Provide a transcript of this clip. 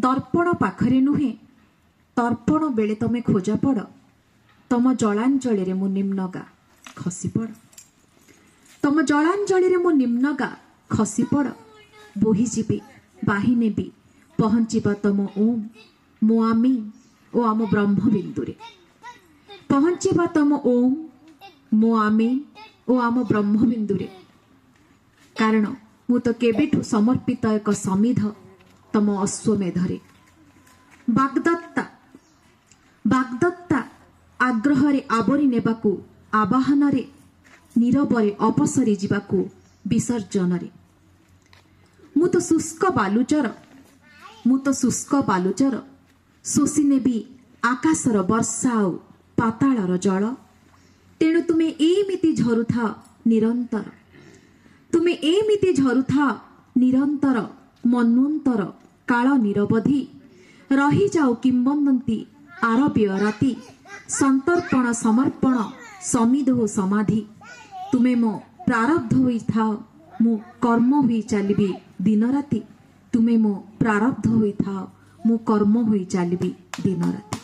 दर्पण पाखरे नुहे तर्पण बेले तमे खोज पड़ तम जलांजलि रे मु निम्न गा खसी पड़ तम जलांजलि रे मु निम्न गा खसी पड़ बोही जीवी बाही नेबी पहुँचवा तम ओम मो आमी ओ आम ब्रह्मबिंदु रे पहुँचवा तम ओम मो आमी ओ आम ब्रह्मबिंदु रे कारण मु तो केबेठु समर्पित एक समिध तम अश्वमेधरे बागदत्ता आग्रह रे आवरी नेबाकू आवाहन रे नीरवरे अपसरी जीवाकू विसर्जन रे मु तो शुष्क बालुचर शोषि नेबी आकाशर वर्षा आ पाताळर जल तेणु तुमे एमिति झरुथा निरंतर तुमे एमिति झरुथा निरंतर मन्वंतर काल निरवधि रही जाओ किंबदंती आरबीय राति संतर्पण समर्पण समिधो समाधि तुमे मो प्रारब्ध होई थाओ मु कर्म होई चलिबी दिन राति तुमे मो प्रारब्ध होई थाओ मु कर्म होई चलिबी दिन राति।